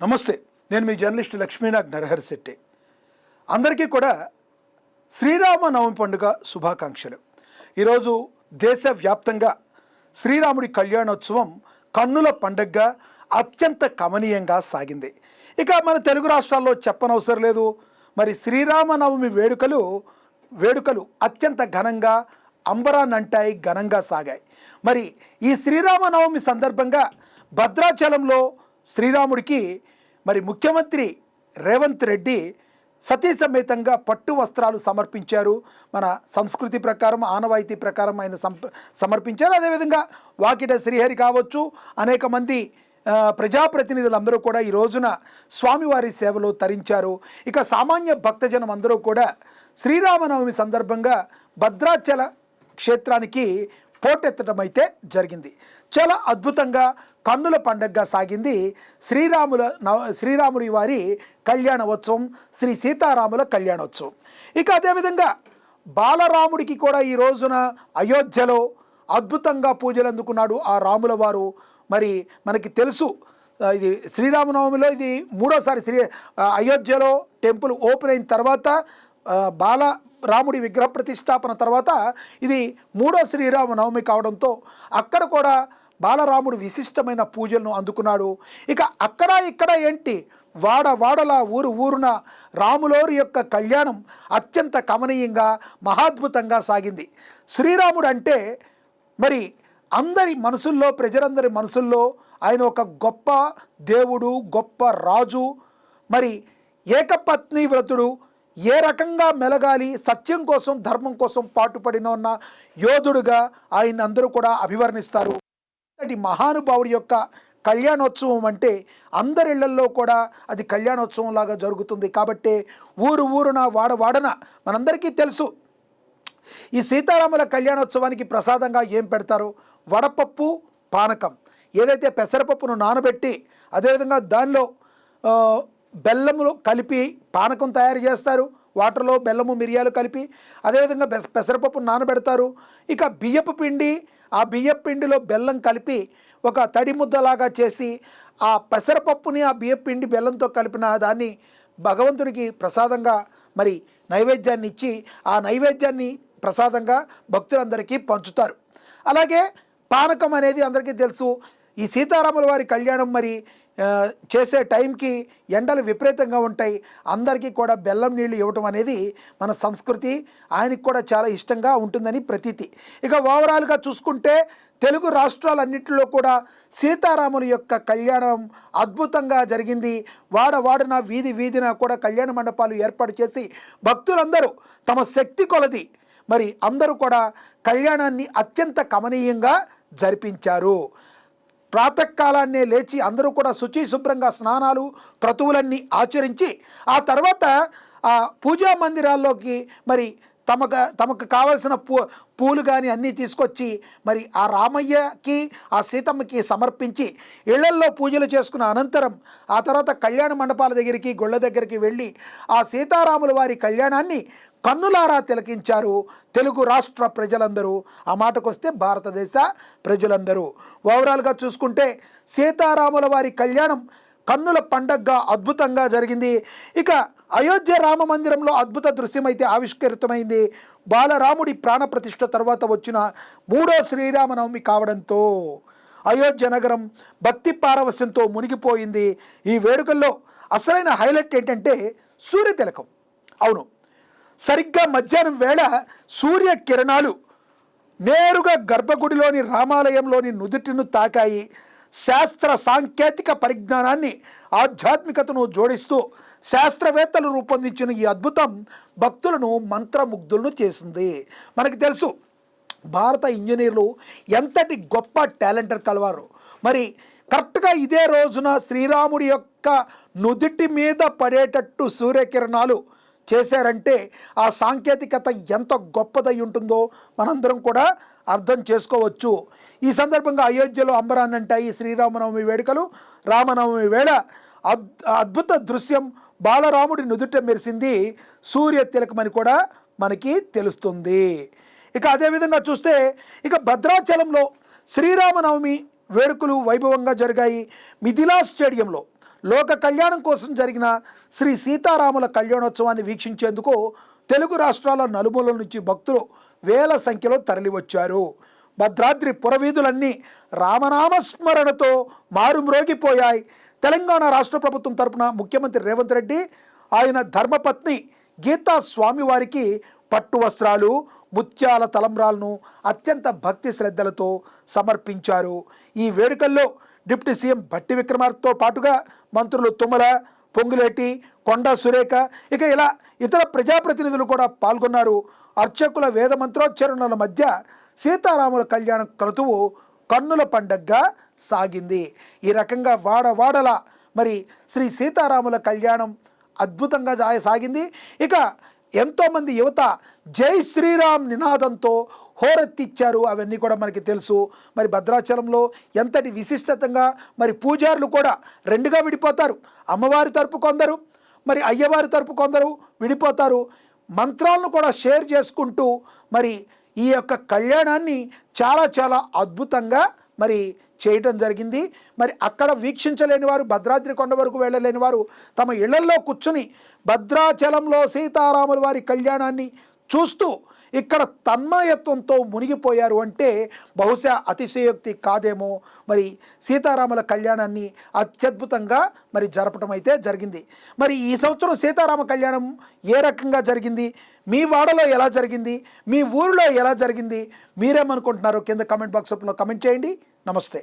నమస్తే, నేను మీ జర్నలిస్ట్ లక్ష్మీనాగ్ నరహరి శెట్టి. అందరికీ కూడా శ్రీరామనవమి పండుగ శుభాకాంక్షలు. ఈరోజు దేశవ్యాప్తంగా శ్రీరాముడి కళ్యాణోత్సవం కన్నుల పండుగగా అత్యంత కమనీయంగా సాగింది. ఇక మన తెలుగు రాష్ట్రాల్లో చెప్పనవసరం లేదు. మరి శ్రీరామనవమి వేడుకలు అత్యంత ఘనంగా అంబరాన్నంటాయి, ఘనంగా సాగాయి. మరి ఈ శ్రీరామనవమి సందర్భంగా భద్రాచలంలో శ్రీరాముడికి మరి ముఖ్యమంత్రి రేవంత్ రెడ్డి సతీ సమేతంగా పట్టు వస్త్రాలు సమర్పించారు. మన సంస్కృతి ప్రకారం, ఆనవాయితీ ప్రకారం ఆయన సమర్పించారు. అదేవిధంగా వాకిట శ్రీహరి కావచ్చు, అనేక మంది ప్రజాప్రతినిధులందరూ కూడా ఈ రోజున స్వామివారి సేవలో తరించారు. ఇక సామాన్య భక్తజనం అందరూ కూడా శ్రీరామనవమి సందర్భంగా భద్రాచల క్షేత్రానికి పోటెత్తడం అయితే జరిగింది. చాలా అద్భుతంగా కన్నుల పండగగా సాగింది శ్రీరాముడి వారి కళ్యాణోత్సవం, శ్రీ సీతారాముల కళ్యాణోత్సవం. ఇక అదేవిధంగా బాలరాముడికి కూడా ఈ రోజున అయోధ్యలో అద్భుతంగా పూజలు అందుకున్నాడు ఆ రాముల వారు. మరి మనకి తెలుసు, ఇది శ్రీరామనవమిలో ఇది మూడోసారి అయోధ్యలో టెంపుల్ ఓపెన్ అయిన తర్వాత బాలరాముడి విగ్రహ ప్రతిష్టాపన తర్వాత ఇది మూడో శ్రీరామనవమి కావడంతో అక్కడ కూడా బాలరాముడు విశిష్టమైన పూజలను అందుకున్నాడు. ఇక అక్కడ ఇక్కడ ఏంటి, వాడల ఊరున రాములోరి యొక్క కళ్యాణం అత్యంత కమనీయంగా మహాద్భుతంగా సాగింది. శ్రీరాముడు అంటే మరి అందరి మనసుల్లో, ప్రజలందరి మనసుల్లో ఆయన ఒక గొప్ప దేవుడు, గొప్ప రాజు, మరి ఏకపత్ని వ్రతుడు, ఏ రకంగా మెలగాలి, సత్యం కోసం ధర్మం కోసం పాటుపడిన ఉన్న యోధుడుగా ఆయన అందరూ కూడా అభివర్ణిస్తారు. మహానుభావుడి యొక్క కళ్యాణోత్సవం అంటే అందరిళ్లల్లో కూడా అది కళ్యాణోత్సవం లాగా జరుగుతుంది. కాబట్టి ఊరున వాడన మనందరికీ తెలుసు, ఈ సీతారాముల కళ్యాణోత్సవానికి ప్రసాదంగా ఏం పెడతారు? వడపప్పు, పానకం. ఏదైతే పెసరపప్పును నానబెట్టి అదేవిధంగా దానిలో బెల్లములు కలిపి పానకం తయారు చేస్తారు. వాటర్లో బెల్లము, మిరియాలు కలిపి అదేవిధంగా పెసరపప్పు నానబెడతారు. ఇక బియ్యపు పిండి, ఆ బియ్యపు పిండిలో బెల్లం కలిపి ఒక తడి ముద్దలాగా చేసి ఆ పెసరపప్పుని ఆ బియ్యపు పిండి బెల్లంతో కలిపిన దాన్ని భగవంతుడికి ప్రసాదంగా మరి నైవేద్యాన్ని ఇచ్చి ఆ నైవేద్యాన్ని ప్రసాదంగా భక్తులందరికీ పంచుతారు. అలాగే పానకం అనేది అందరికీ తెలుసు. ఈ సీతారాముల వారి కళ్యాణం మరి చేసే టైంకి ఎండలు విపరీతంగా ఉంటాయి. అందరికీ కూడా బెల్లం నీళ్ళు ఇవ్వటం అనేది మన సంస్కృతి, ఆయనకి కూడా చాలా ఇష్టంగా ఉంటుందని ప్రతీతి. ఇక ఓవరాల్గా చూసుకుంటే తెలుగు రాష్ట్రాలన్నింటిలో కూడా సీతారాముల యొక్క కళ్యాణం అద్భుతంగా జరిగింది. వాడన వీధిన కూడా కళ్యాణ మండపాలు ఏర్పాటు చేసి భక్తులందరూ తమ శక్తి కొలది మరి అందరూ కూడా కళ్యాణాన్ని అత్యంత కమనీయంగా జరిపించారు. ప్రాతకాలాన్నే లేచి అందరూ కూడా శుభ్రంగా స్నానాలు, క్రతువులన్నీ ఆచరించి ఆ తర్వాత ఆ పూజా మందిరాల్లోకి మరి తమకు కావలసిన పూలు కానీ అన్నీ తీసుకొచ్చి మరి ఆ రామయ్యకి, ఆ సీతమ్మకి సమర్పించి ఇళ్లల్లో పూజలు చేసుకున్న అనంతరం ఆ తర్వాత కళ్యాణ మండపాల దగ్గరికి, గుళ్ళ దగ్గరికి వెళ్ళి ఆ సీతారాముల వారి కళ్యాణాన్ని కన్నులారా తిలకించారు తెలుగు రాష్ట్ర ప్రజలందరూ. ఆ మాటకొస్తే భారతదేశ ప్రజలందరూ. ఓవరాల్గా చూసుకుంటే సీతారాముల వారి కళ్యాణం కన్నుల పండగగా అద్భుతంగా జరిగింది. ఇక అయోధ్య రామ మందిరంలో అద్భుత దృశ్యం అయితే ఆవిష్కృతమైంది. బాలరాముడి ప్రాణప్రతిష్ఠ తర్వాత వచ్చిన మూడో శ్రీరామనవమి కావడంతో అయోధ్య నగరం భక్తి పారవస్యంతో మునిగిపోయింది. ఈ వేడుకల్లో అసలైన హైలైట్ ఏంటంటే సూర్యతిలకం. అవును, సరిగ్గా మధ్యాహ్నం వేళ సూర్యకిరణాలు నేరుగా గర్భగుడిలోని రామాలయంలోని నుదుటిను తాకాయి. శాస్త్ర సాంకేతిక పరిజ్ఞానాన్ని, ఆధ్యాత్మికతను జోడిస్తూ శాస్త్రవేత్తలు రూపొందించిన ఈ అద్భుతం భక్తులను మంత్రముగ్ధులను చేసింది. మనకు తెలుసు, భారత ఇంజనీర్లు ఎంతటి గొప్ప టాలెంటర్ కలవారు. మరి కరెక్ట్గా ఇదే రోజున శ్రీరాముడి యొక్క నుదుటి మీద పడేటట్టు సూర్యకిరణాలు చేశారంటే ఆ సాంకేతికత ఎంత గొప్పదై ఉంటుందో మనందరం కూడా అర్థం చేసుకోవచ్చు. ఈ సందర్భంగా అయోధ్యలో అంబరాన్నంటాయి శ్రీరామనవమి వేడుకలు. రామనవమి వేళ అద్భుత దృశ్యం బాలరాముడి నుదుట మెరిసింది సూర్య తిలకమని కూడా మనకి తెలుస్తుంది. ఇక అదేవిధంగా చూస్తే ఇక భద్రాచలంలో శ్రీరామనవమి వేడుకలు వైభవంగా జరిగాయి. మిథిలా స్టేడియంలో లోక కళ్యాణం కోసం జరిగిన శ్రీ సీతారాముల కళ్యాణోత్సవాన్ని వీక్షించేందుకు తెలుగు రాష్ట్రాల నలుమూలల నుంచి భక్తులు వేల సంఖ్యలో తరలివచ్చారు. భద్రాద్రి పురవీధులన్నీ రామనామస్మరణతో మారుమ్రోగిపోయాయి. తెలంగాణ రాష్ట్ర ప్రభుత్వం తరపున ముఖ్యమంత్రి రేవంత్ రెడ్డి, ఆయన ధర్మపత్ని గీతా స్వామివారికి పట్టు వస్త్రాలు, ముత్యాల తలంబ్రాలను అత్యంత భక్తి శ్రద్ధలతో సమర్పించారు. ఈ వేడుకల్లో డిప్యూటీ సీఎం భట్టి విక్రమార్కతో పాటుగా మంత్రులు తుమ్మల, పొంగులేటి, కొండా సురేఖ, ఇక ఇలా ఇతర ప్రజాప్రతినిధులు కూడా పాల్గొన్నారు. అర్చకుల వేద మంత్రోచ్చరణల మధ్య సీతారాముల కళ్యాణ క్రతువు కన్నుల పండగగా సాగింది. ఈ రకంగా వాడవాడల మరి శ్రీ సీతారాముల కళ్యాణం అద్భుతంగా సాగింది. ఇక ఎంతోమంది యువత జై శ్రీరామ్ నినాదంతో హోరెత్తిచ్చారు. అవన్నీ కూడా మనకి తెలుసు. మరి భద్రాచలంలో ఎంతటి విశిష్టతంగా మరి పూజారులు కూడా రెండుగా విడిపోతారు. అమ్మవారి తరపు కొందరు, మరి అయ్యవారి తరపు కొందరు విడిపోతారు. మంత్రాలను కూడా షేర్ చేసుకుంటూ మరి ఈ యొక్క కళ్యాణాన్ని చాలా చాలా అద్భుతంగా మరి చేయటం జరిగింది. మరి అక్కడ వీక్షించలేని వారు, భద్రాద్రి కొండ వరకు వెళ్ళలేని వారు తమ ఇళ్లల్లో కూర్చుని భద్రాచలంలో సీతారాముల వారి కళ్యాణాన్ని చూస్తూ ఇక్కడ తన్మయత్వంతో మునిగిపోయారు అంటే బహుశా అతిశయోక్తి కాదేమో. మరి సీతారాముల కళ్యాణాన్ని అత్యద్భుతంగా మరి జరపటం అయితే జరిగింది. మరి ఈ సంవత్సరం సీతారామ కళ్యాణం ఏ రకంగా జరిగింది, మీ వాడలో ఎలా జరిగింది, మీ ఊరిలో ఎలా జరిగింది, మీరేమనుకుంటున్నారో కింద కామెంట్ బాక్స్లో కమెంట్ చేయండి. నమస్తే.